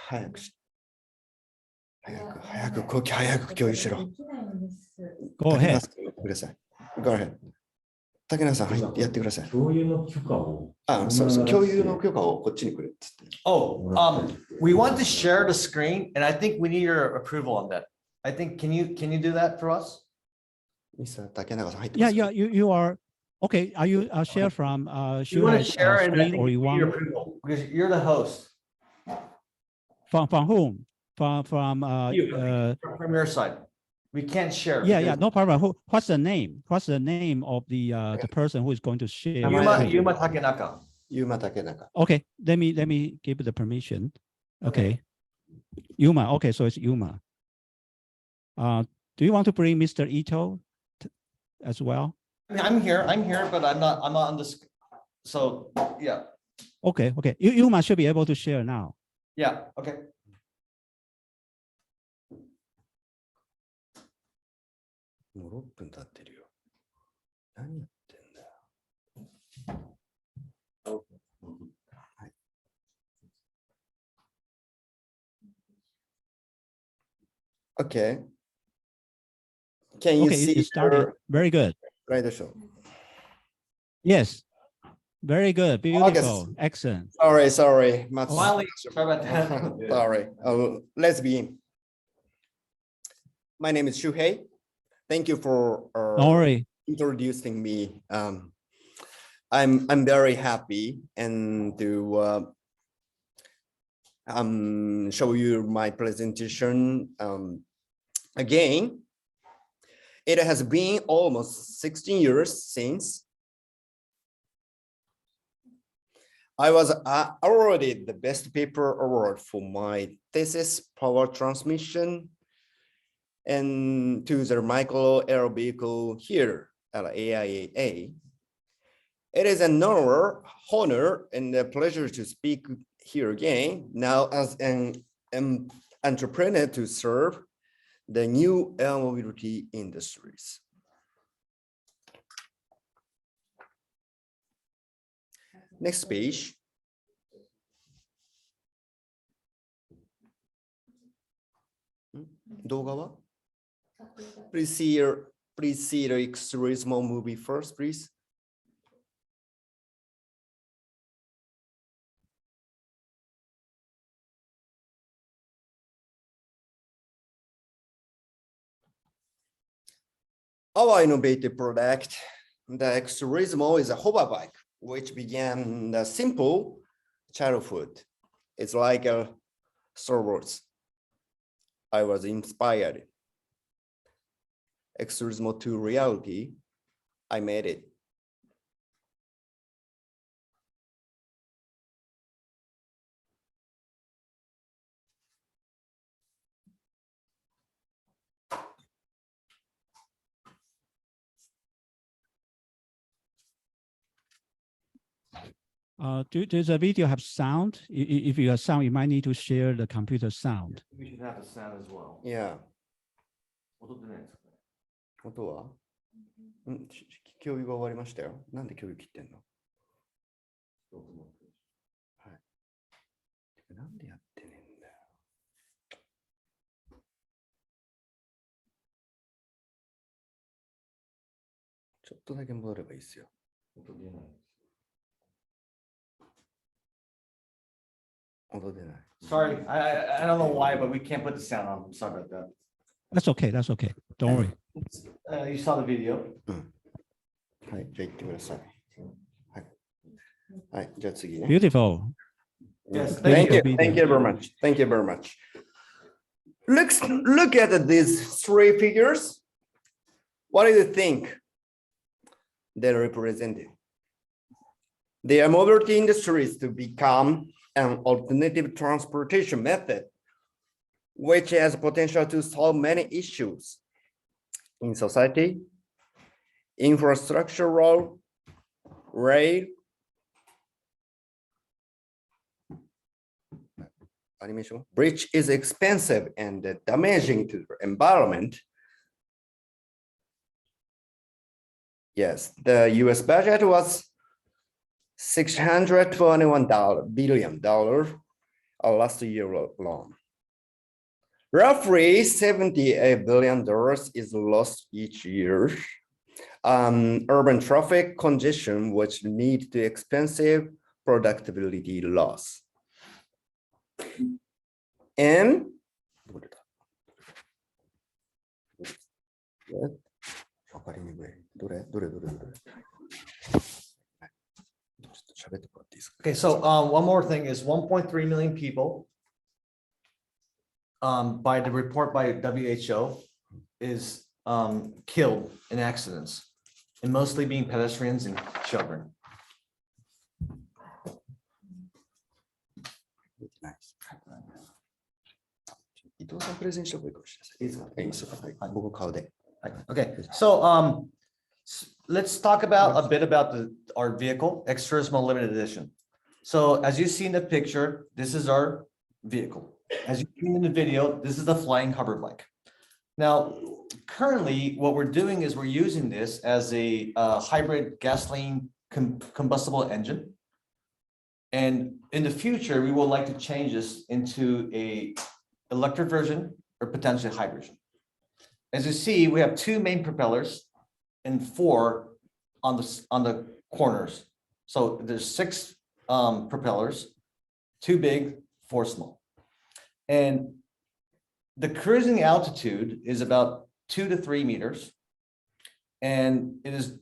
早く共有しろ。 Go ahead. ください。Go ahead. 竹中さん、はい、やってください。共有の許可を。そう、共有の許可をこっちにくれって。Oh, we want to share the screen, and I think we need your approval on that. I think can you do that for us? ミスター竹中さん入ってます。Yeah, you are okay. Are you share from You want to Shuhei's share, and I screen, think or we you need your want approval because you're the host from whom? From from your side. We can't share. yeah, no problem. What's the name? What's the name of the person who is going to share? Yuma Takenaka. Yuma Takenaka. Okay, let me give the permission. Okay. Yuma. Okay, so it's Yuma. Do you want to bring Mr. Ito as well? I'm here, but I'm not on this. So yeah. Okay. Yuma should be able to share now. Yeah. Okay. もう6分経ってるよ。何やってんだよ。はい。Okay. Can you see it started. Very good. Right show? Yes. Very good. Beautiful. Excellent. Sorry. Sorry about that. Sorry. Let's begin. My name is Shuhei. Thank you for introducing me. I'm very happy and to show you my presentation again. It has been almost 16 years since I was awarded the Best Paper Award for my thesis, Power Transmission and to the micro air vehicle here at AIAA. It is an honor and a pleasure to speak here again, now as an entrepreneur to serve the new air mobility industries. Next page. Please see the XTURISMO movie first, please. Our innovative product, the XTURISMO, is a hover bike, which began the simple childhood. It's like a Star Wars. I was inspired. XTURISMO to reality, I made it. Does the video have sound? If you have sound, you might need to share the computer sound. We should have the sound as well. Yeah. 音は共有が終わりましたよ。なんで共有切ってんの？はい。なんでやってねえんだよ。ちょっとだけ戻ればいいですよ。音出ない。音出ない。Sorry, I don't know why, but we can't put the sound on. Sorry about that. That's okay. Don't worry. You saw the video. はい、じゃあ行ってください。はい。はい、じゃあ次ね。Beautiful. Yes, Thank you very much. Thank you very much. Look at these three figures. What do you think they're representing? They are mobility industries to become an alternative transportation method, which has potential to solve many issues in society, infrastructural, rail, animation. Bridge is expensive and damaging to the environment. Yes, the US budget was $621 billion last year alone. Roughly $78 billion is lost each year. Urban traffic congestion, which lead to expensive productivity loss. And Okay, so one more thing is 1.3 million people by the report by WHO is killed in accidents, and mostly being pedestrians and children. Okay, so let's talk about a bit about our vehicle, XTURISMO limited edition. So as you see in the picture, this is our vehicle. As you see in the video, this is the flying hover bike. Now, currently, what we're doing is we're using this as a hybrid gasoline combustible engine. And in the future, we would like to change this into a electric version or potentially hydrogen. As you see, we have two main propellers and four on the corners. So there's six propellers, two big, four small. And the cruising altitude is about 2 to 3 meters. And it is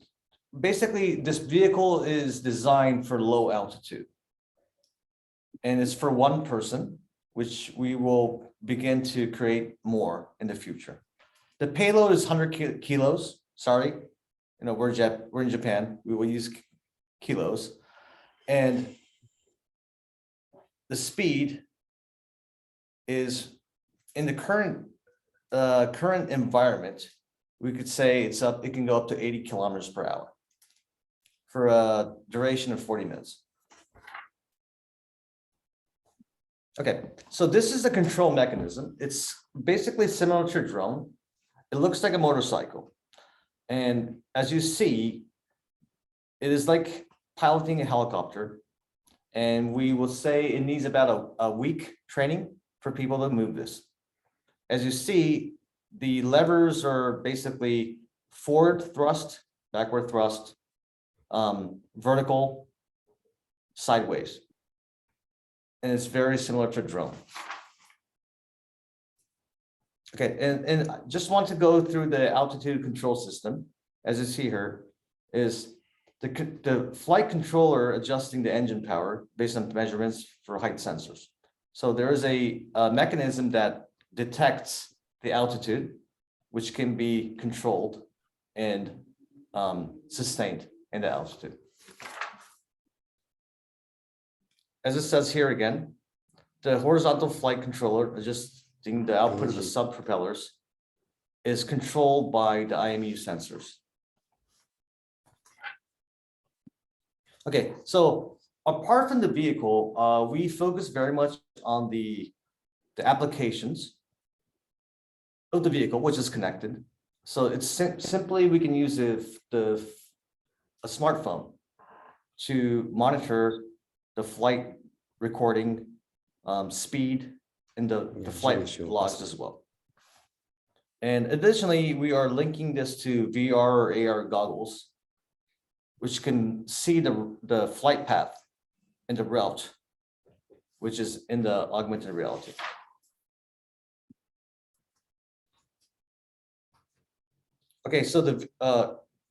basically, this vehicle is designed for low altitude. And it's for one person, which we will begin to create more in the future. The payload is 100 kilos. Sorry, you know, we're in Japan. We will use kilos. And the speed is in the current environment, we could say it can go up to 80 kilometers per hour for a duration of 40 minutes. Okay, so this is the control mechanism. It's basically similar to a drone. It looks like a motorcycle. And as you see, it is like piloting a helicopter. And we will say it needs about a week training for people to move this. As you see, the levers are basically forward thrust, backward thrust, vertical, sideways. And it's very similar to a drone. Okay, and I just want to go through the altitude control system. As you see here, is the flight controller adjusting the engine power based on measurements for height sensors. So there is a mechanism that detects the altitude, which can be controlled and sustained in the altitude. As it says here again, the horizontal flight controller adjusting the output of the sub propellers is controlled by the IMU sensors. Okay, so apart from the vehicle, we focus very much on the applications of the vehicle, which is connected. So it's simply we can use a smartphone to monitor the flight recording, speed, and the flight logs as well. And additionally, we are linking this to VR or AR goggles, which can see the flight path and the route, which is in the augmented reality. Okay, so the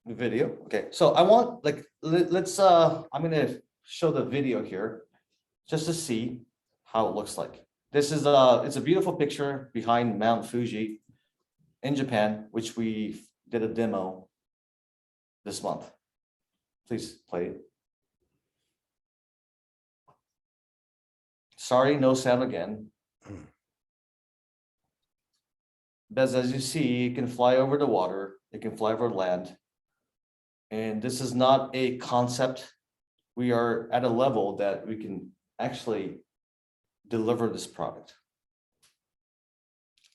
video. Okay, so I want let's I'm gonna show the video here just to see how it looks like. This is it's a beautiful picture behind Mount Fuji in Japan, which we did a demo this month. Please play it. Sorry, no sound again. But as you see, it can fly over the water, it can fly over land. And this is not a concept. We are at a level that we can actually deliver this product.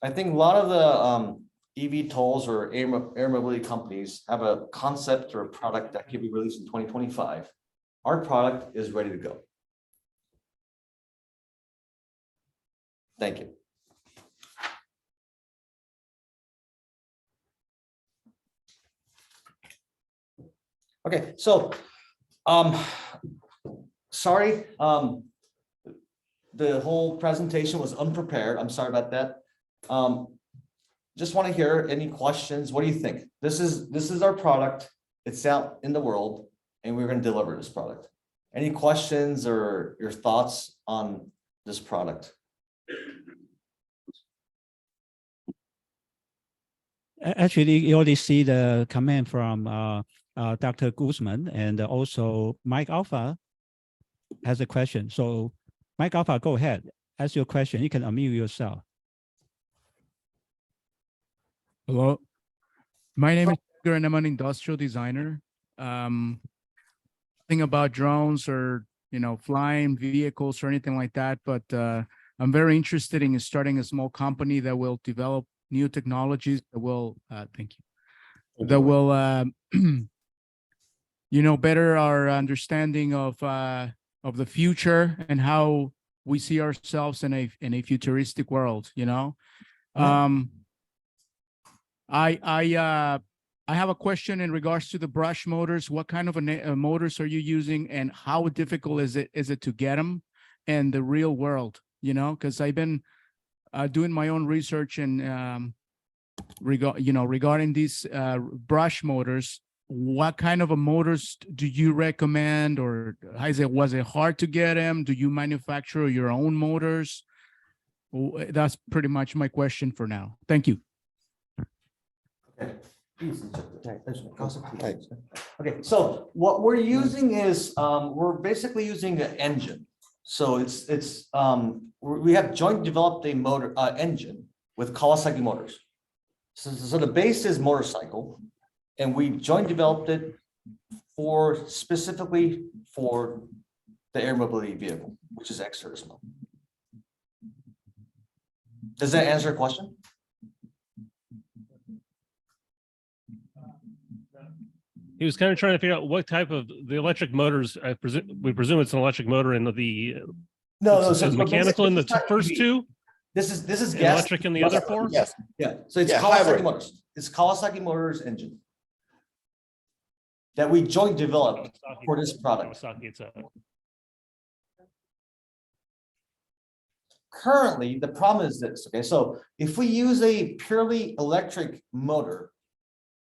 I think a lot of the EV tolls or air mobility companies have a concept or a product that can be released in 2025. Our product is ready to go. Thank you. Okay, so, sorry, the whole presentation was unprepared. I'm sorry about that. Just want to hear any questions. What do you think? This is our product. It's out in the world, and we're going to deliver this product. Any questions or your thoughts on this product? Actually, you already see the comment from Dr. Guzman, and also Mike Alpha has a question. So Mike Alpha, go ahead. Ask your question. You can unmute yourself. Hello, my name is Edgar and I'm an industrial designer. Nothing about drones or, flying vehicles or anything like that, but I'm very interested in starting a small company that will develop new technologies that will, thank you, that will, better our understanding of the future and how we see ourselves in a futuristic world, I have a question in regards to the brush motors. What kind of motors are you using, and how difficult is it to get them in the real world? Because I've been doing my own research and regarding these brush motors. What kind of motors do you recommend, or was it hard to get them? Do you manufacture your own motors? That's pretty much my question for now. Thank you. Okay, so what we're using is we're basically using an engine. So we have joint developed a motor engine with Kawasaki motors. So the base is motorcycle, and we joint developed it specifically for the air mobility vehicle, which is XTURISMO. Does that answer your question? He was kind of trying to figure out what type of the electric motors. We presume it's an electric motor in the no. So mechanical in the first two. This is And gas. electric in the other four. Yes. Yeah. So it's Yeah, Kawasaki hybrid. motors. It's Kawasaki motors engine that we joint developed for this product. Kawasaki itself. Currently, the problem is this. Okay, so if we use a purely electric motor,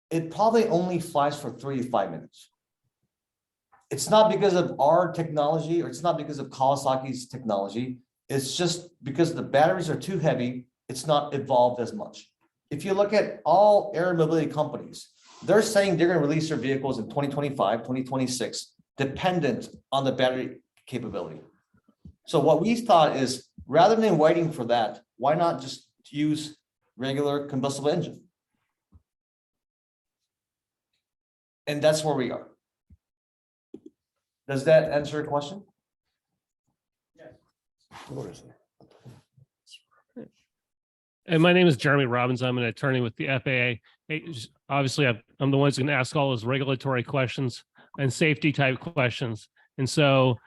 it probably only flies for 3 to 5 minutes. It's not because of our technology, or it's not because of Kawasaki's technology. It's just because the batteries are too heavy. It's not evolved as much. If you look at all air mobility companies, they're saying they're going to release their vehicles in 2025, 2026, dependent on the battery capability. So what we thought is, rather than waiting for that, why not just use regular combustible engine? And that's where we are. Does that answer your question? And my name is Jeremy Robbins. I'm an attorney with the FAA. Obviously, I'm the one who's going to ask all those regulatory questions and safety type questions. And so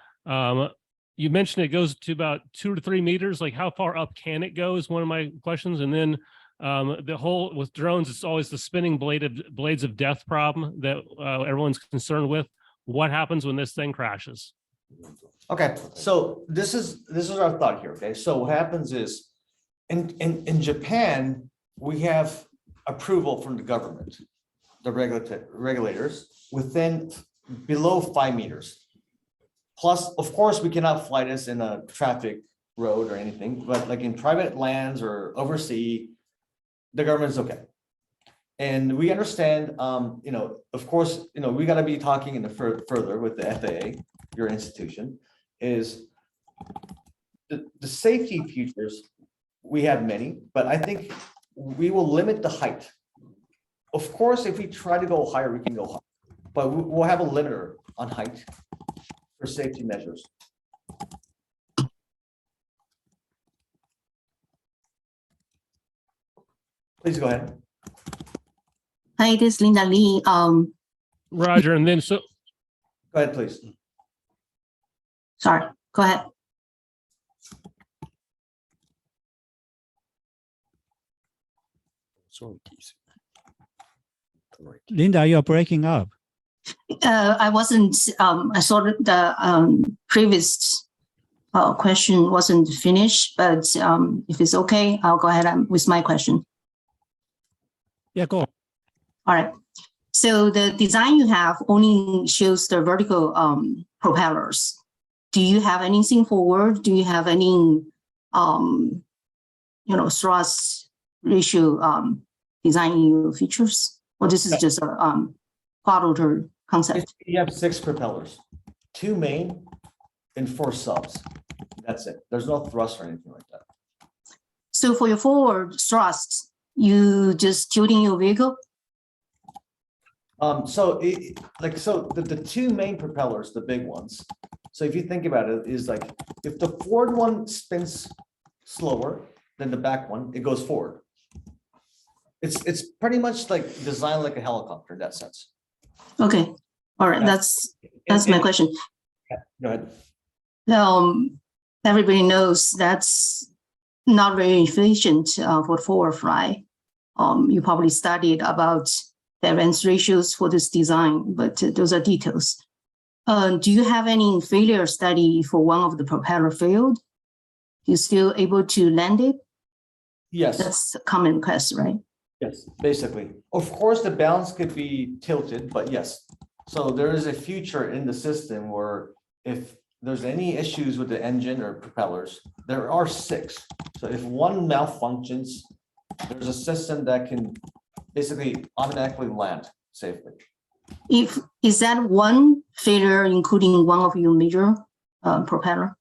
you mentioned it goes to about 2 to 3 meters. Like, how far up can it go is one of my questions. And then the whole with drones, it's always the spinning blades of death problem that everyone's concerned with. What happens when this thing crashes? Okay, so this is our thought here. Okay, so what happens is in Japan, we have approval from the government, the regulators, within below 5 meters. Plus, of course, we cannot fly this in a traffic road or anything, but like in private lands or overseas, the government's okay. And we understand, of course, we got to be talking in the further with the FAA, your institution, is the safety features. We have many, but I think we will limit the height. Of course, if we try to go higher, we can go higher, but we'll have a limiter on height for safety measures. Please go ahead. Hi, this is Linda Lee. Roger, and then so Go ahead, please. Sorry, go ahead. Linda, you're breaking up. I wasn't, I saw that the previous question wasn't finished, but if it's okay, I'll go ahead with my question. Yeah, go. All right. So the design you have only shows the vertical propellers. Do you have anything forward? Do you have any, thrust ratio design in your features? Or this is just a quad rotor concept? You have 6 propellers, 2 main and 4 subs. That's it. There's no thrust or anything like that. So for your forward thrust, you just tilting your vehicle? The 2 main propellers, the big ones. So if you think about it, is like if the forward one spins slower than the back one, it goes forward. It's pretty much like designed like a helicopter in that sense. Okay. All right. Yeah. That's my question. Go ahead. Everybody knows that's not very efficient for forward fly. You probably studied about the advanced ratios for this design, but those are details. Do you have any failure study for one of the propeller failed? You still able to land it? Yes. That's a common request, right? Yes, basically. Of course, the balance could be tilted, but yes. So there is a feature in the system where if there's any issues with the engine or propellers, there are 6. So if one malfunctions, there's a system that can basically automatically land safely. Is that one failure including one of your major propeller?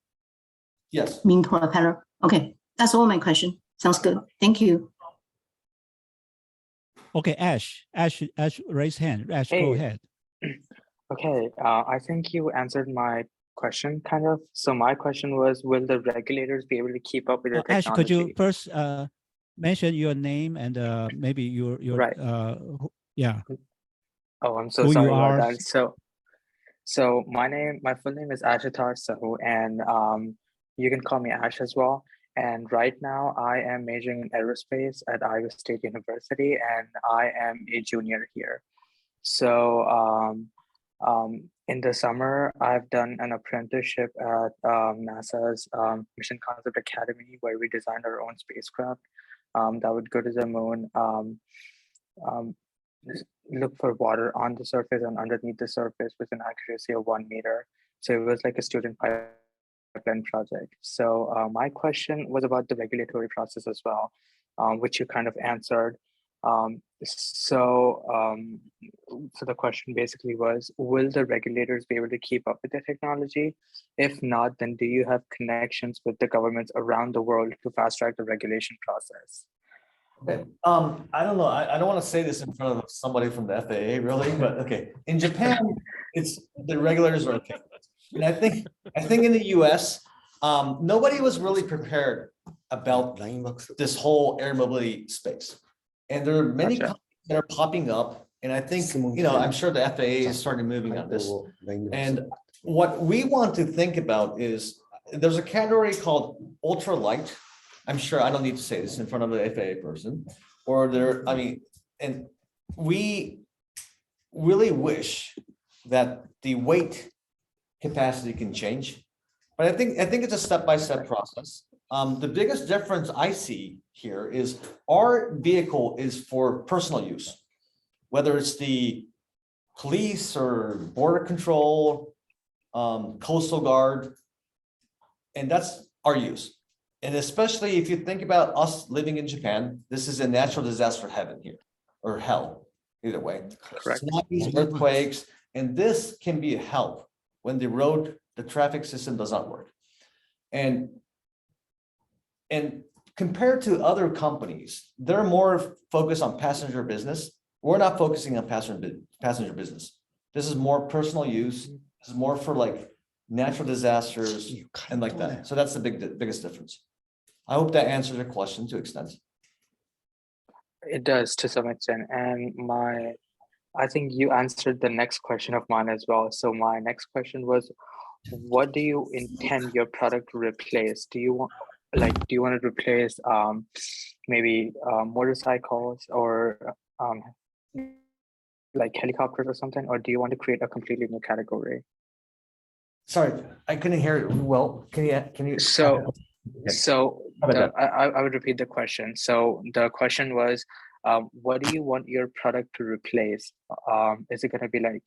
Yes. Main propeller. Okay, that's all my question. Sounds good. Thank you. Okay, Ash, raise hand. Ash, go Hey. ahead. Okay, I think you answered my question kind of. So my question was, will the regulators be able to keep up with the Ash, technology? could you first mention your name and maybe your Right. yeah. Oh, I'm so Who sorry you about are. that. So my full name is Ashutosh Sahu, and you can call me Ash as well. And right now I am majoring in aerospace at Iowa State University, and I am a junior here. So in the summer, I've done an apprenticeship at NASA's Mission Concept Academy, where we designed our own spacecraft that would go to the moon, look for water on the surface and underneath the surface with an accuracy of 1 meter. So it was like a student pipeline project. So my question was about the regulatory process as well, which you kind of answered. So the question basically was, will the regulators be able to keep up with the technology? If not, then do you have connections with the governments around the world to fast track the regulation process? Okay. I don't know. I don't want to say this in front of somebody from the FAA, really, but okay. In Japan, it's the regulators are okay. And I think in the US, nobody was really prepared about this whole air mobility space. And there are many Gotcha. companies that are popping up. And I think, I'm sure the FAA is starting moving on this. And what we want to think about is there's a category called ultralight. I'm sure I don't need to say this in front of an FAA person, and we really wish that the weight capacity can change. But I think it's a step-by-step process. The biggest difference I see here is our vehicle is for personal use, whether it's the police or border control, coastal guard, and that's our use. And especially if you think about us living in Japan, this is a natural disaster heaven here, or hell, either way. Correct. Tsunamis, earthquakes, and this can be a help when the traffic system does not work. And compared to other companies, they're more focused on passenger business. We're not focusing on passenger business. This is more personal use. This is more for like natural disasters and like that. So that's the biggest difference. I hope that answers your question to extent. It does to some extent. And I think you answered the next question of mine as well. So my next question was, what do you intend your product to replace? Do you want to replace maybe motorcycles or like helicopters or something, or do you want to create a completely new category? Sorry, I couldn't hear it well. Can you? So, Okay. so How about I would repeat the question. So the question was, what do you want your product to replace? Is it going to be like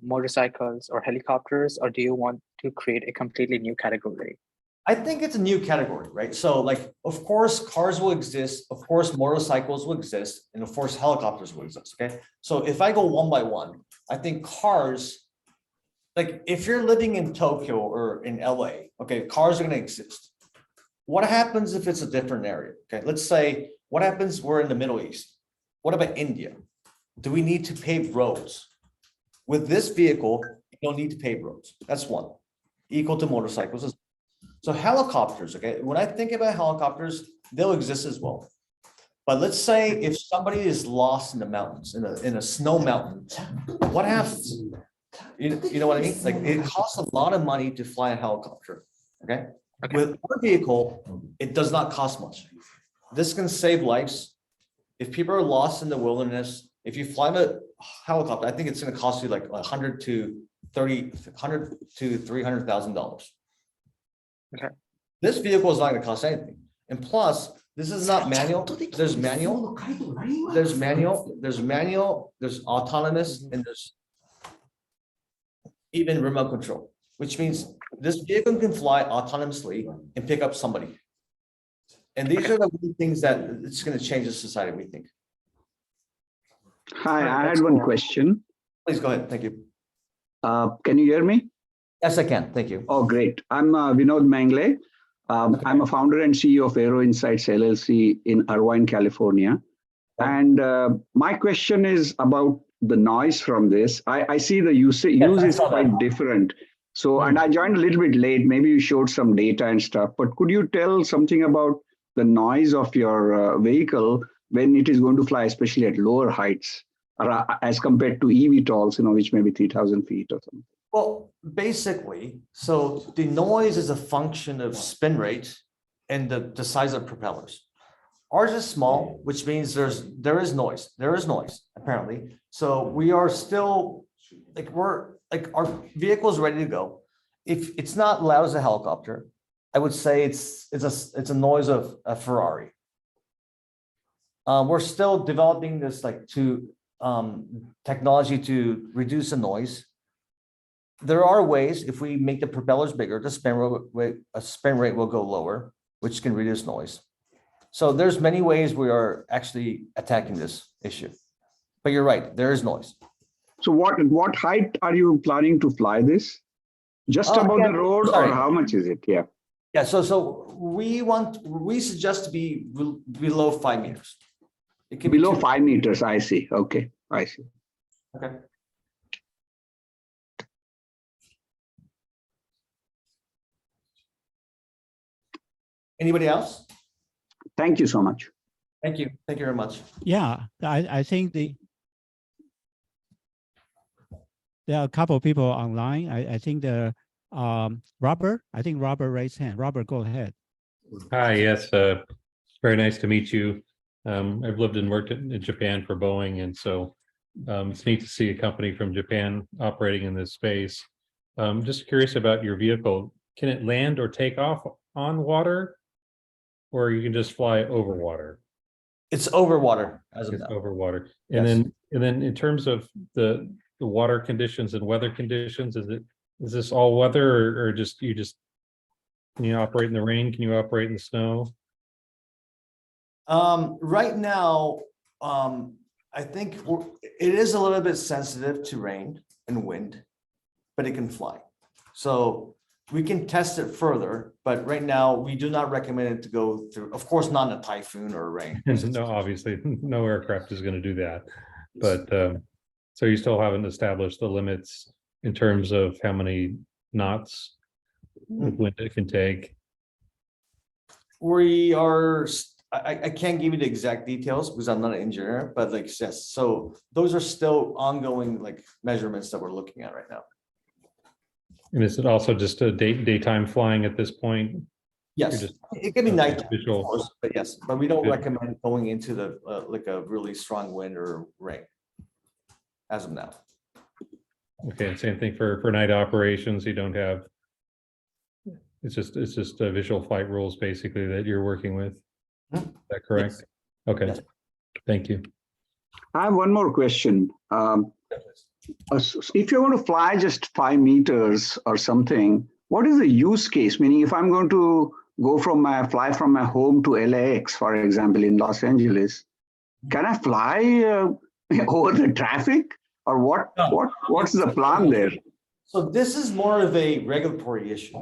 motorcycles or helicopters, or do you want to create a completely new category? I think it's a new category, right? So like, of course, cars will exist, of course, motorcycles will exist, and of course, helicopters will exist, okay? So if I go one by one, I think cars, like if you're living in Tokyo or in LA, okay, cars are gonna exist. What happens if it's a different area? Okay, let's say, what happens we're in the Middle East? What about India? Do we need to pave roads? With this vehicle, you don't need to pave roads. That's one, equal to motorcycles. So helicopters, okay, when I think about helicopters, they'll exist as well. But let's say if somebody is lost in the mountains, in a snow mountain, what happens? You know what I mean? Like it costs a lot of money to fly a helicopter, okay? With our vehicle, it does not cost much. This can save lives. If people are lost in the wilderness, if you fly a helicopter, I think it's gonna cost you like $100,000 to $300,000. Okay. This vehicle is not gonna cost anything. And plus, this is not manual, there's manual, there's autonomous, and there's even remote control, which means this vehicle can fly autonomously and pick up somebody. And these are the things that it's gonna change the society, we think. Hi, I had one question. Please go ahead, thank you. Can you hear me? Yes, I can, thank you. Oh, great. I'm Vinod Mangle. I'm a founder and CEO of Aero Insights LLC in Irvine, California. And my question is about the noise from this. I see the use is quite different. So, and I joined a little bit late. Maybe you showed some data and stuff, but could you tell something about the noise of your vehicle when it is going to fly, especially at lower heights, as compared to eVTOLs, which may be 3,000 feet or something? Well, basically, so the noise is a function of spin rate and the size of propellers. Ours is small, which means there is noise. There is noise, apparently. So we are still our vehicle is ready to go. If it's not loud as a helicopter, I would say it's a noise of a Ferrari. We're still developing this technology to reduce the noise. There are ways, if we make the propellers bigger, the spin rate will go lower, which can reduce noise. So there's many ways we are actually attacking this issue. But you're right, there is noise. So what height are you planning to fly this? Just above the road, or how much is it? Yeah. Yeah, so we suggest to be below 5 meters. It can below be 5 meters, I see. Okay, I see. Okay. Anybody else? Thank you so much. Thank you. Thank you very much. Yeah, I think there are a couple of people online. I think Robert. I think Robert raised hand. Robert, go ahead. Hi, yes, very nice to meet you. I've lived and worked in Japan for Boeing, and so it's neat to see a company from Japan operating in this space. Just curious about your vehicle. Can it land or take off on water, or you can just fly over water? It's over water as of now. Over water. Yes. And then in terms of the water conditions and weather conditions, is this all weather, or can you operate in the rain? Can you operate in the snow? Right now, I think it is a little bit sensitive to rain and wind, but it can fly. So we can test it further, but right now we do not recommend it to go through, of course, not in a typhoon or rain. No, obviously, no aircraft is going to do that. But so you still haven't established the limits in terms of how many knots wind it can take? We are, I can't give you the exact details because I'm not an engineer, but yes, so those are still ongoing measurements that we're looking at right now. And is it also just a daytime flying at this point? Yes, just- it can be night, of Visual. course, but yes, but we don't Good. recommend going into the, like a really strong wind or rain. As of now. Okay, same thing for night operations, you don't have. It's just visual flight rules basically that you're working with. Is that correct? Okay, Yes. thank you. I have one more question. If you're going to fly just 5 meters or something, what is the use case? Meaning, if I'm going to go fly from my home to LAX, for example, in Los Angeles, can I fly over the traffic, or what's the plan there? So this is more of a regulatory issue.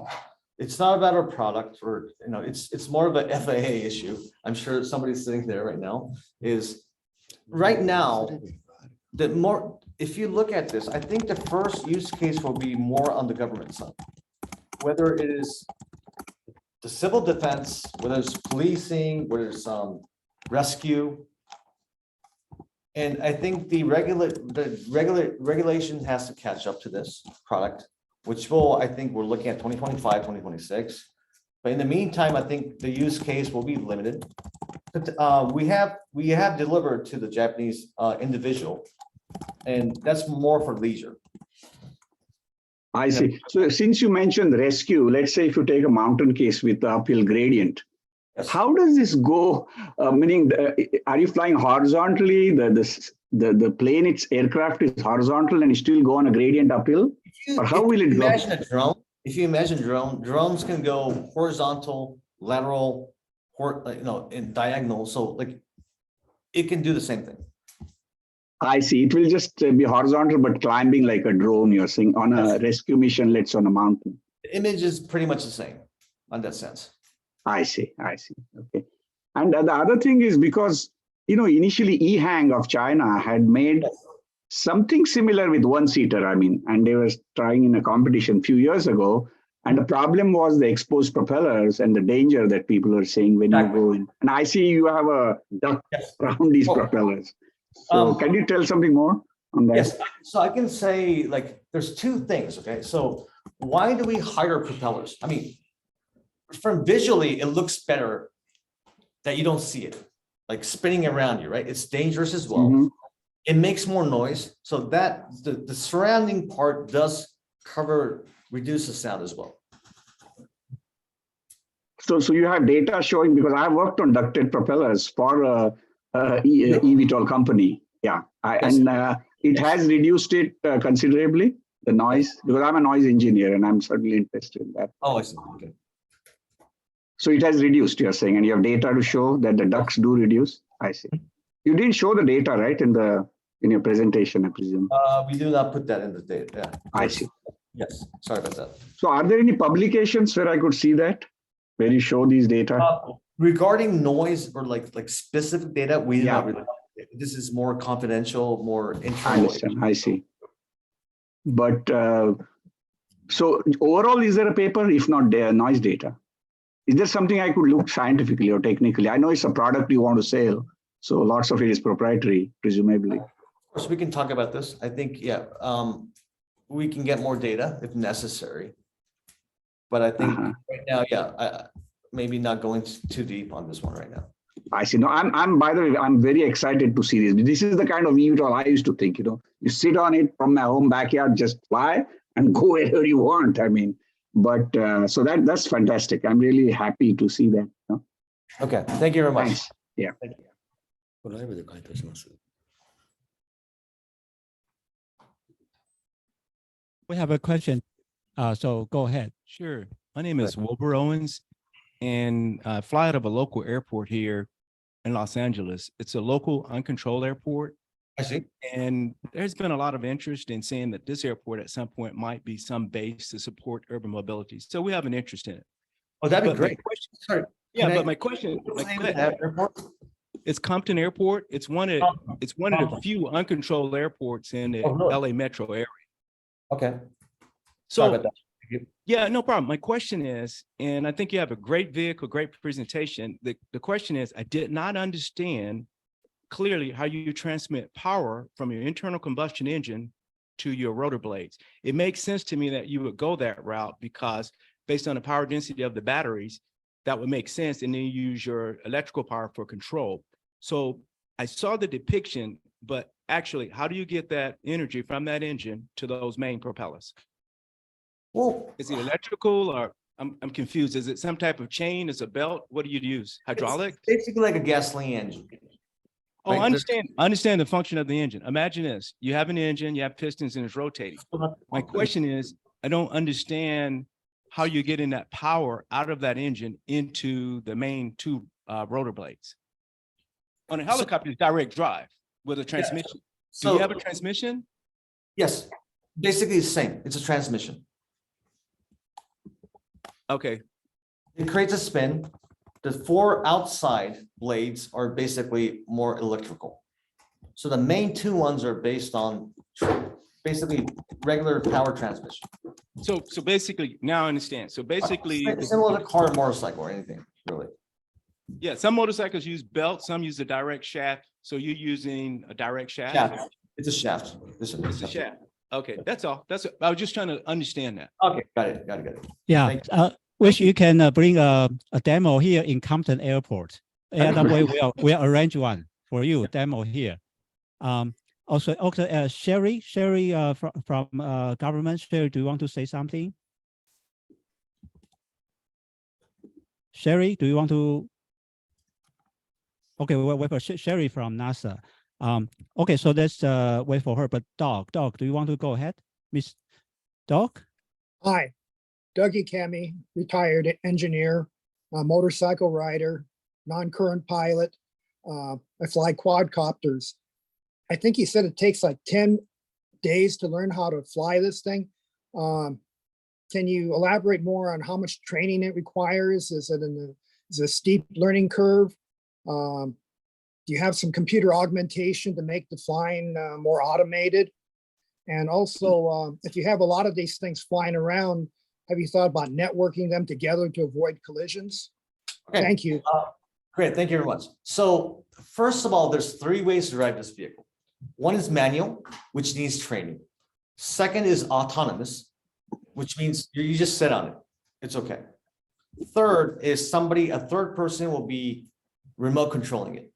It's not about our product, or, you know, it's more of an FAA issue. I'm sure somebody's sitting there right now, is right now, if you look at this, I think the first use case will be more on the government side. Whether it is the civil defense, whether it's policing, whether it's rescue. And I think the regulation has to catch up to this product, which I think we're looking at 2025, 2026. But in the meantime, I think the use case will be limited. But we have delivered to the Japanese individual, and that's more for leisure. I see. So since you mentioned rescue, let's say if you take a mountain case with the uphill gradient, Yes. how does this go? Meaning, are you flying horizontally? The plane, its aircraft is horizontal and you still go on a gradient uphill? Or how will it go? Imagine a drone. If you imagine drones can go horizontal, lateral, in diagonal. So like, it can do the same thing. I see. It will just be horizontal, but climbing like a drone, you're saying, on a rescue mission, let's on a mountain. The image is pretty much the same on that sense. I see. Okay. And the other thing is because, initially EHang of China had made something similar with one-seater, and they were trying in a competition a few years ago. And the problem was the exposed propellers and the danger that people are saying when you go in. And I see you have a duct around these propellers. So can you tell something more on that? Yes, so I can say, like, there's two things, okay? So why do we hire propellers? From visually, it looks better that you don't see it, like spinning around you, right? It's dangerous as well. Mhm. It makes more noise, so that the surrounding part does reduce the sound as well. So you have data showing, because I worked on ducted propellers for a eVTOL company. Yeah, it has reduced it considerably, the noise, because I'm a noise engineer and I'm certainly interested in that. Oh, I see. Okay. So it has reduced, you're saying, and you have data to show that the ducts do reduce. I see. You didn't show the data, right, in your presentation, I presume. We do not put that in the data. Yeah. I see. Yes, sorry about that. So are there any publications where I could see that, where you show these data? Regarding noise or like specific data, we do Yeah. not really. This is more confidential, more I internal. understand. I see. But so overall, is there a paper, if not noise data? Is there something I could look scientifically or technically? I know it's a product you want to sell, so lots of it is proprietary, presumably. Of course, we can talk about this. I think, we can get more data if necessary. But I think right now, maybe not going too deep on this one right now. I see. No, by the way, I'm very excited to see this. This is the kind of eVTOL I used to think, you sit on it from my home backyard, just fly and go wherever you want. But so that's fantastic. I'm really happy to see that. Okay, thank you very much. Thanks. Yeah. Thank you. We have a question. So go ahead. Sure. My name is Wilbur Owens, and I fly out of a local airport here in Los Angeles. It's a local uncontrolled airport. I see. And there's been a lot of interest in saying that this airport at some point might be some base to support urban mobility. So we have an interest in it. Oh, that'd be But my great. question- Sorry. Yeah, Can I- but my question, What's the name of that airport? it's Compton Airport. It's one of the few uncontrolled airports in the Oh, really? LA metro area. Okay. Sorry So about that. yeah, no problem. My question is, and I think you have a great vehicle, great presentation. The question is, I did not understand clearly how you transmit power from your internal combustion engine to your rotor blades. It makes sense to me that you would go that route because based on the power density of the batteries, that would make sense. And then you use your electrical power for control. So I saw the depiction, but actually, how do you get that energy from that engine to those main propellers? Well, Is it electrical or I'm confused. Is it some type of chain? Is it a belt? What do you use? Hydraulic? it's basically like a gasoline engine. Oh, Right, I understand the function of the engine. Imagine this, you have an engine, you have pistons and it's rotating. My question is, I don't understand how you're getting that power out of that engine into the main two rotor blades. On a helicopter, it's direct drive with a transmission. Do So, you have a transmission? yes, basically the same. It's a transmission. Okay, It creates a spin. The four outside blades are basically more electrical. So the main two ones are based on basically regular power transmission. so basically, now I understand. So basically, Similar to car, motorcycle, or anything, really. yeah, some motorcycles use belts, some use a direct shaft. So you're using a direct shaft? Shaft. It's a shaft. It's a shaft. Okay, that's all. I was just trying to understand that. Okay, got it. Yeah, Thank wish you can bring a demo here in Compton Airport. Either way, we'll arrange one for you, demo here. Also, Sherry from government. Sherry, do you want to say something? Sherry, do you want to? Okay, we'll wait for Sherry from NASA. Okay, so let's wait for her. But Doug, do you want to go ahead, Miss Doug? Hi, Dougie Kemi, retired engineer, motorcycle rider, non-current pilot. I fly quadcopters. I think he said it takes like 10 days to learn how to fly this thing. Can you elaborate more on how much training it requires? Is it a steep learning curve? Do you have some computer augmentation to make the flying more automated? And also, if you have a lot of these things flying around, have you thought about networking them together to avoid collisions? Okay. Thank you. Great, thank you very much. So first of all, there's three ways to drive this vehicle. One is manual, which needs training. Second is autonomous, which means you just sit on it. It's okay. Third is a third person will be remote controlling it.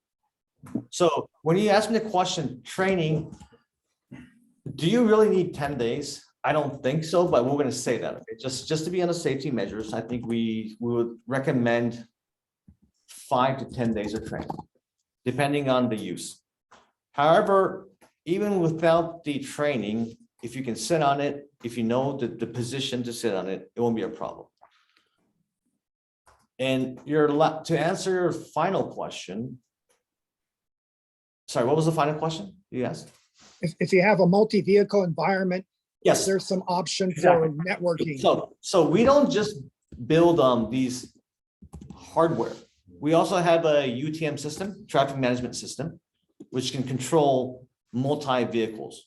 So when you ask me the question, training, do you really need 10 days? I don't think so, but we're going to say that. Okay? Just to be on the safety measures, I think we would recommend 5 to 10 days of training, depending on the use. However, even without the training, if you can sit on it, if you know the position to sit on it, it won't be a problem. And to answer your final question, sorry, what was the final question you asked? If you have a multi-vehicle environment, Yes. there's some option Exactly. for networking. So we don't just build these hardware. We also have a UTM system, traffic management system, which can control multi-vehicles.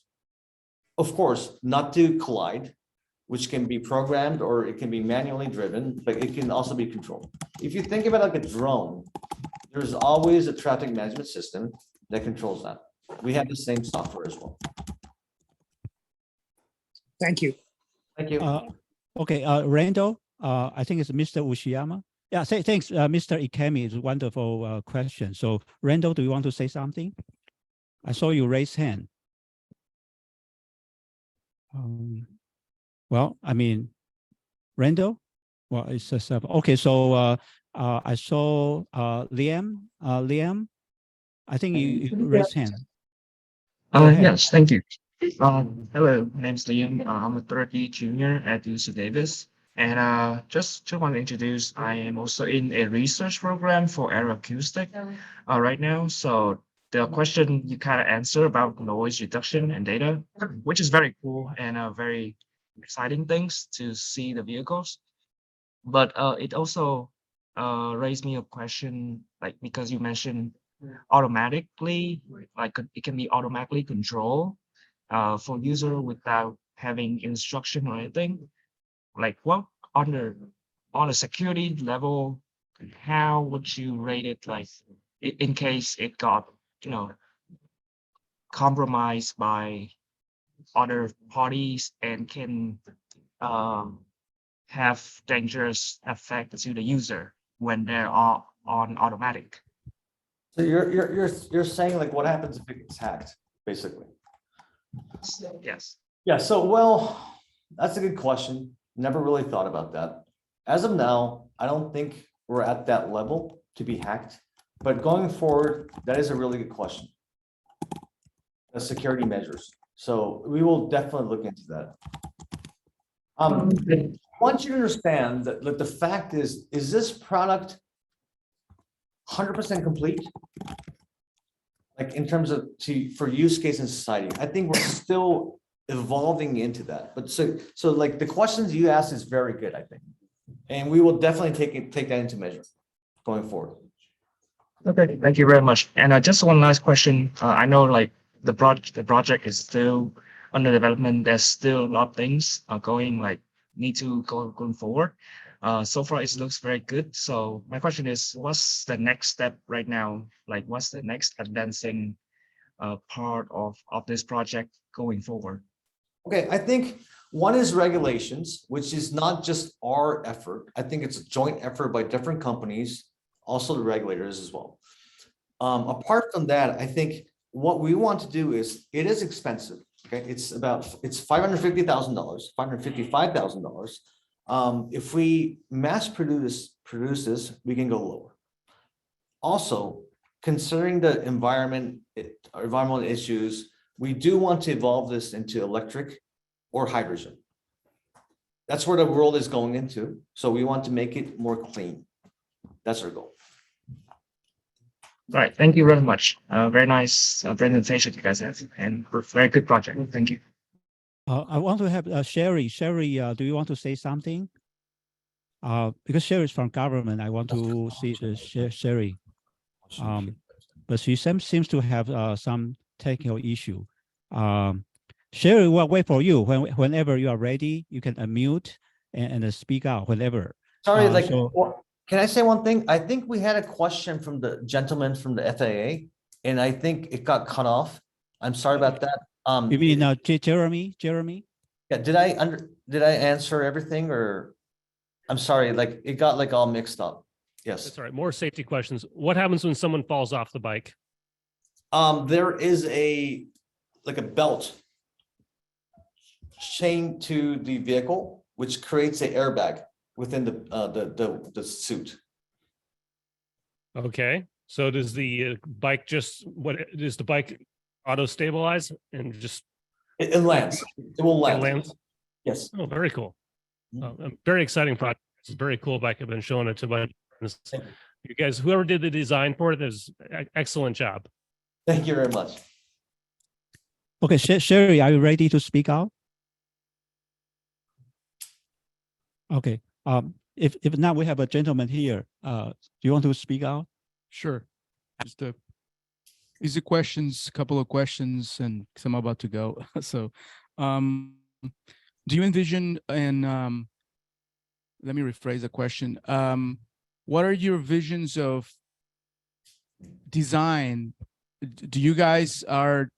Of course, not to collide, which can be programmed or it can be manually driven, but it can also be controlled. If you think about like a drone, there's always a traffic management system that controls that. We have the same software as well. Thank you. Thank you. Okay, Randall, I think it's Mr. Ushiyama. Yeah, thanks, Mr. Ikemi. It's a wonderful question. So, Randall, do you want to say something? I saw you raise hand. Well, I mean, Randall. Well, it's just okay. So, I saw Liam. Liam, I think you raised hand. Yes, thank you. Hello, my name's Liam. I'm a third year junior at UC Davis. And just to want to introduce, I am also in a research program for aeroacoustic right now. So the question you kind of answer about noise reduction and data, which is very cool and very exciting things to see the vehicles. But it also raised me a question, like because you mentioned automatically, like it can be automatically controlled for user without having instruction or anything. Like what on a security level, how would you rate it, like in case it got compromised by other parties and can have dangerous effect to the user? when they're all on automatic? So you're saying like what happens if it gets hacked, basically? Yes. Yeah, so well, that's a good question. Never really thought about that. As of now, I don't think we're at that level to be hacked, but going forward, that is a really good question. The security measures. So we will definitely look into that. I want you to understand that the fact is this product 100% complete? Like in terms of for use case in society, I think we're still evolving into that. But so like the questions you asked is very good, I think. And we will definitely take that into measure going forward. Okay, thank you very much. And just one last question. I know like the project is still under development. There's still a lot of things need to going forward. So far it looks very good. So my question is, what's the next step right now? Like what's the next advancing part of this project going forward? Okay, I think one is regulations, which is not just our effort. I think it's a joint effort by different companies, also the regulators as well. Apart from that, I think what we want to do is, it is expensive. Okay, it's $550,000, $555,000. If we mass produce this, we can go lower. Also, considering the environmental issues, we do want to evolve this into electric or hydrogen. That's where the world is going into. So we want to make it more clean. That's our goal. All right, thank you very much. Very nice presentation you guys have, and very good project. Thank you. I want to have Sherry. Sherry, do you want to say something? Because Sherry is from government, I want to see Sherry. But she seems to have some technical issue. Sherry will wait for you. Whenever you are ready, you can unmute and speak out whenever. Sorry, can I say one thing? I think we had a question from the gentleman from the FAA, and I think it got cut off. I'm sorry about that. You mean Jeremy? Jeremy? Yeah, did I answer everything, or I'm sorry, like it got like all mixed up. Yes. That's all right. More safety questions. What happens when someone falls off the bike? There is a belt chained to the vehicle, which creates an airbag within the suit. Okay. So does the bike does the bike auto stabilize and just it lands? It will land. It lands? Yes. Oh, very cool. A very exciting project. It's a very cool bike. I've been showing it to my friends. You guys, whoever did the design for it, does excellent job. Thank you very much. Okay, Sherry, are you ready to speak out? Okay. If now we have a gentleman here, do you want to speak out? Sure. Just easy questions, a couple of questions, and I'm about to go. So, do you envision, and let me rephrase the question. What are your visions of design? Do you guys are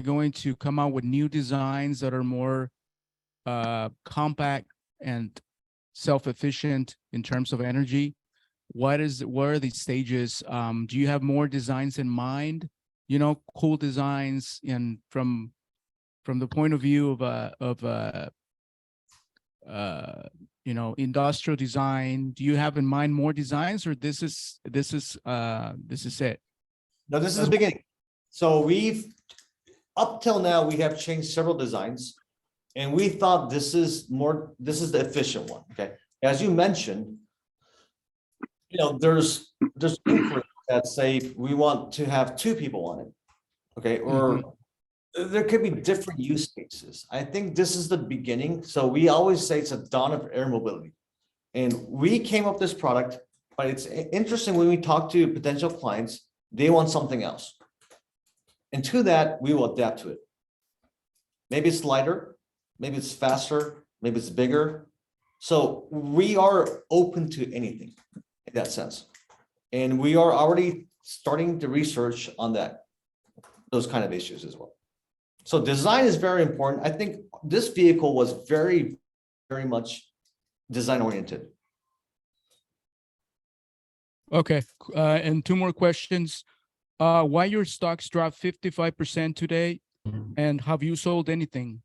going to come out with new designs that are more compact and self-efficient in terms of energy? What are the stages? Do you have more designs in mind? You know, cool designs, and from the point of view of you know, industrial design, do you have in mind more designs, or this is it? No, this is the beginning. So up till now, we have changed several designs, and we thought this is the efficient one. Okay, as you mentioned, you know, there's inquiries that say we want to have 2 people on it. Okay, or there could be different use cases. I think this is the beginning. So we always say it's a dawn of air mobility, and we came up with this product. But it's interesting when we talk to potential clients, they want something else. And to that, we will adapt to it. Maybe it's lighter, maybe it's faster, maybe it's bigger. So we are open to anything in that sense. And we are already starting to research on those kind of issues as well. So design is very important. I think this vehicle was very, very much design oriented. Okay, and two more questions. Why your stocks dropped 55% today, and have you sold anything?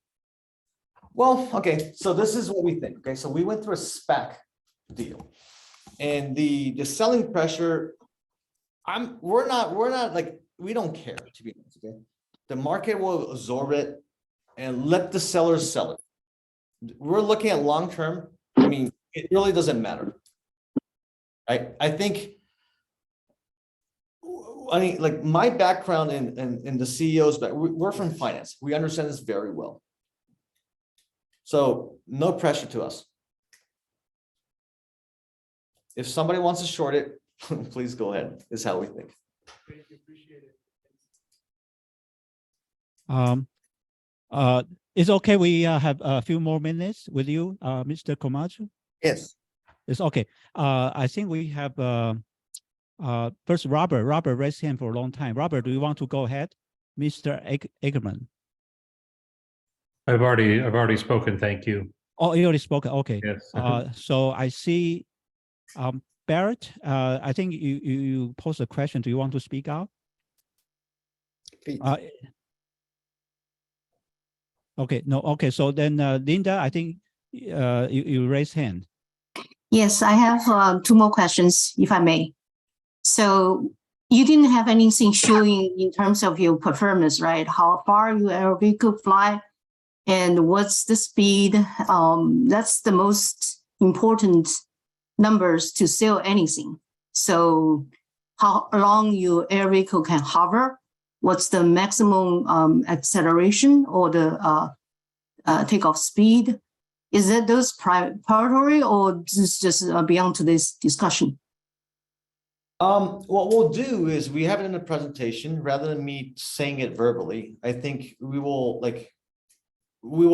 Well, okay, so this is what we think. Okay, so we went through a SPAC deal, and the selling pressure. We're not like, we don't care, to be honest. Okay, the market will absorb it and let the sellers sell it. We're looking at long term. I mean, it really doesn't matter. I think. I mean, like my background in the CEOs, but we're from finance. We understand this very well. So no pressure to us. If somebody wants to short it, please go ahead, is how we think. Thank you, appreciate it. It's okay. We have a few more minutes with you, Mr. Komachi. Yes. It's okay. I think we have first Robert. Robert raised hand for a long time. Robert, do you want to go ahead, Mr. Ackerman? I've already spoken. Thank you. Oh, you already spoken. Okay. Yes. So I see, Barrett. I think you posed a question. Do you want to speak out? Please. Okay. No. Okay. So then, Linda, I think you raised hand. Yes, I have two more questions, if I may. So you didn't have anything showing in terms of your performance, right? How far your vehicle fly and what's the speed? That's the most important numbers to sell anything. So how long your air vehicle can hover? What's the maximum acceleration or the takeoff speed? Is that those preparatory or is just beyond today's discussion? What we'll do is we have it in the presentation rather than me saying it verbally. I think we will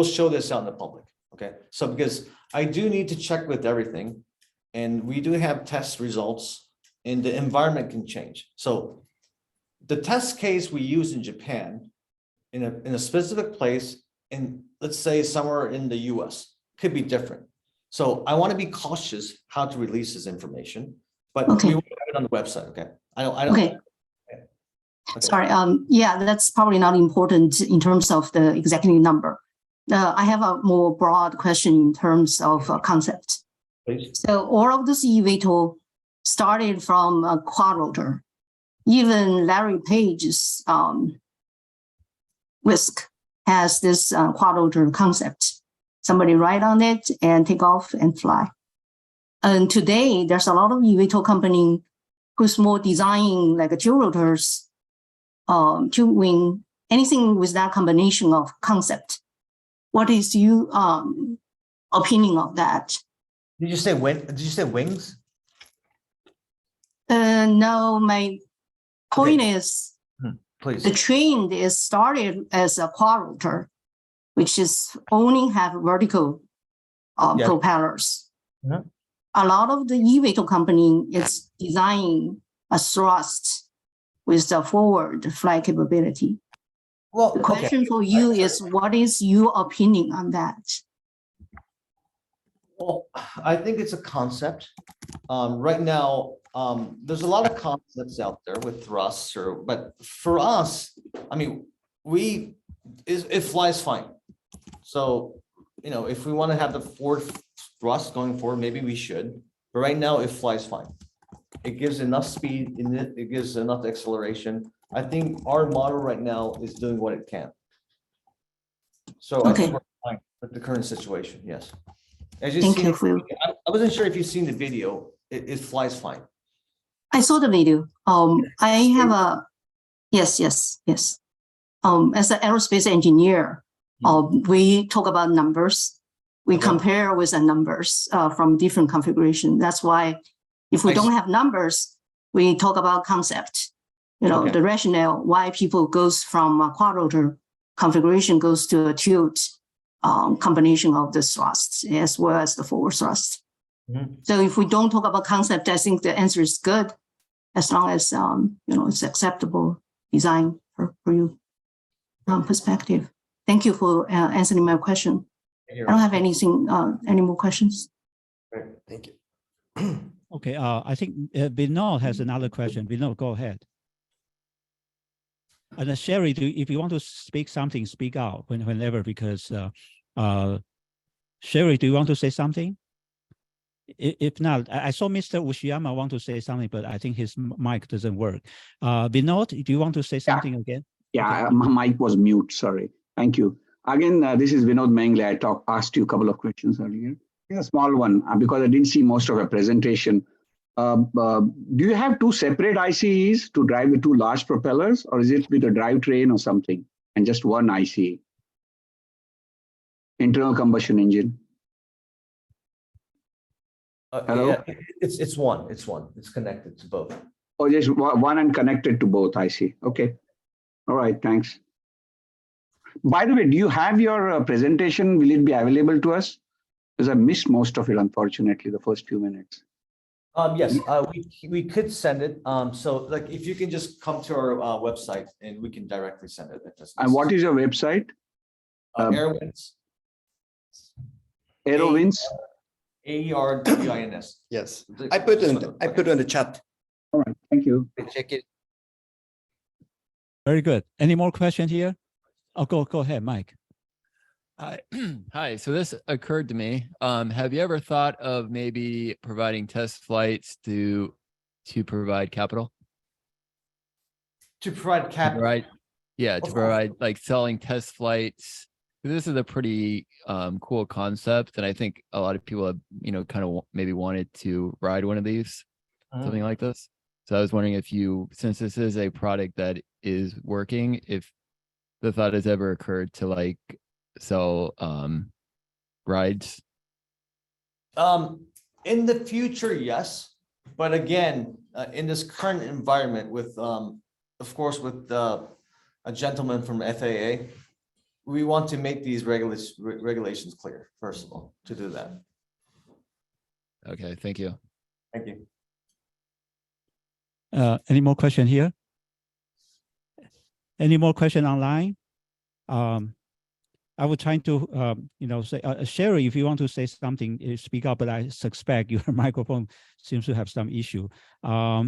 show this out in the public. Okay, so because I do need to check with everything, and we do have test results, and the environment can change. So the test case we use in Japan, in a specific place, in let's say somewhere in the US, could be different. So I want to be cautious how to release this information, but Okay. we will have it on the website. Okay. I don't. Okay. Sorry. Yeah, that's probably not important in terms of the exact number. I have a more broad question in terms of concept. Please. So all of this eVTOL started from a quad rotor. Even Larry Page's Whisk has this quad rotor concept. Somebody ride on it and take off and fly. And today, there's a lot of eVTOL company who's more designing like a dual rotors, two wing, anything with that combination of concept. What is your opinion of that? Did you say wings? No, my point is Please. the train is started as a quad rotor, which is only have vertical Yeah. propellers. Yeah. A lot of the eVTOL company is designing a thrust with the forward flight capability. Well, The question for you is, what is your opinion on that? Well, I think it's a concept. Right now, there's a lot of concepts out there with thrusts, but for us, I mean, it flies fine. So, if we want to have the forward thrust going forward, maybe we should. But right now, it flies fine. It gives enough speed in it. It gives enough acceleration. I think our model right now is doing what it can. So I think we're fine with the current situation. Yes. As you Thank see, you for I wasn't sure if you've seen the video. It flies fine. I saw the video. I have a yes. As an aerospace engineer, we talk about numbers. We compare with the numbers from different configuration. That's why if we don't have numbers, we talk about concept. The rationale why people goes from a quad rotor configuration goes to a tilt combination of the thrust as well as the forward thrust. So if we don't talk about concept, I think the answer is good, as long as it's acceptable design for you perspective. Thank you for answering my question. I don't have anything, any more questions. Great. Thank you. Okay, I think Vinod has another question. Vinod, go ahead. And Sherry, if you want to speak something, speak out whenever, because Sherry, do you want to say something? If not, I saw Mr. Ushiyama want to say something, but I think his mic doesn't work. Vinod, do you want to say something again? Yeah, Okay. my mic was mute, sorry. Thank you. Again, this is Vinod Mengle. I asked you a couple of questions earlier. Here's a small one because I didn't see most of a presentation. Do you have two separate ICEs to drive the two large propellers, or is it with a drivetrain or something, and just one ICE? Internal combustion engine. Hello? Yeah, it's one. It's connected to both. Or just one and connected to both, I see. Okay. All right, thanks. By the way, do you have your presentation? Will it be available to us? Because I missed most of it, unfortunately, the first few minutes. Yes, we could send it. So like if you can just come to our website and we can directly send it. And what is your website? AERWINS. AERWINS? AERWINS. Yes, I put it in the chat. All right, thank you. Check it. Very good. Any more questions here? Oh, go ahead, Mike. Hi. Hi. So this occurred to me. Have you ever thought of maybe providing test flights to provide capital? To provide capital. Right. Yeah, to provide like selling test flights. This is a pretty cool concept, and I think a lot of people have, kind of maybe wanted to ride one of these, something like this. So I was wondering if you, since this is a product that is working, if the thought has ever occurred to like sell rides. In the future, yes, but again, in this current environment with, of course, with a gentleman from FAA, we want to make these regulations clear, first of all, to do that. Okay, thank you. Thank you. Any more question here? Any more question online? I was trying to, say, Sherry, if you want to say something, speak up, but I suspect your microphone seems to have some issue. All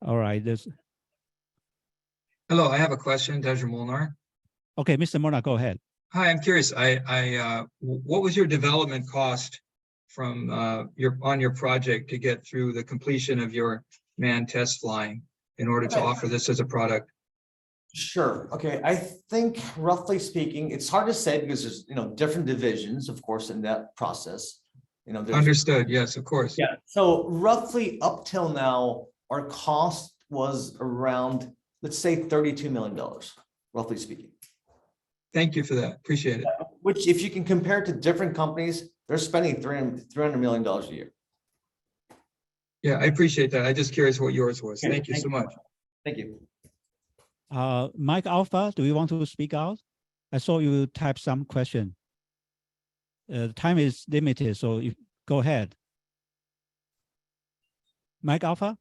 right. Hello, I have a question, Dejra Molnar. Okay, Mr. Molnar, go ahead. Hi, I'm curious. What was your development cost from on your project to get through the completion of your manned test flying in order to offer this as a product? Sure. Okay. I think roughly speaking, it's hard to say because there's, different divisions, of course, in that process. Understood. Yes, of course. Yeah. So roughly up till now, our cost was around, let's say $32 million, roughly speaking. Thank you for that. Appreciate it. Which if you can compare to different companies, they're spending $300 million a year. Yeah, I appreciate that. I'm just curious what yours was. Okay, Thank you so much. Thank you. Mike Alpha, do you want to speak out? I saw you type some question. Time is limited, so go ahead. Mike Alpha?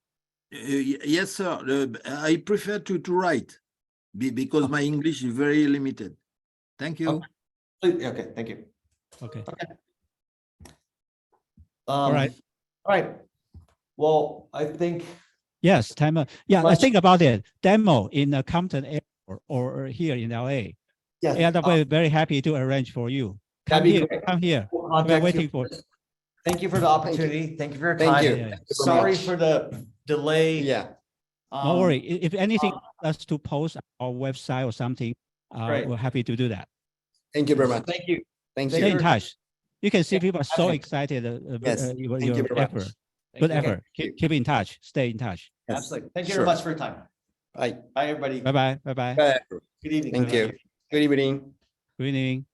Yes, sir. I prefer to write because my English is very limited. Thank you. Okay, thank you. Okay. All right. All right. Well, I think. Yes, timer. Yeah, I think about it. Demo in Compton Airport or here in LA. Yes. Yeah, we're very happy to arrange for you. Come That'd be here. great. Come here. We'll We're contact waiting you. for. Thank you for the opportunity. Thank you for your Thank time. you. Yeah. Sorry for the delay. Yeah. Don't worry. If anything, us to post our website or something, Right. we're happy to do that. Thank you very much. Thank you. Thank Stay in you. touch. You can see Yeah, people are so definitely. excited. Yes, Your thank you very much. effort. Good you. effort. Thank you. Keep in touch. Stay in touch. Yes. Absolutely. Thank you Sure. very much for your time. Bye. Bye, everybody. Bye bye. Bye bye. Bye. Good evening. Thank you. Good evening. Good evening.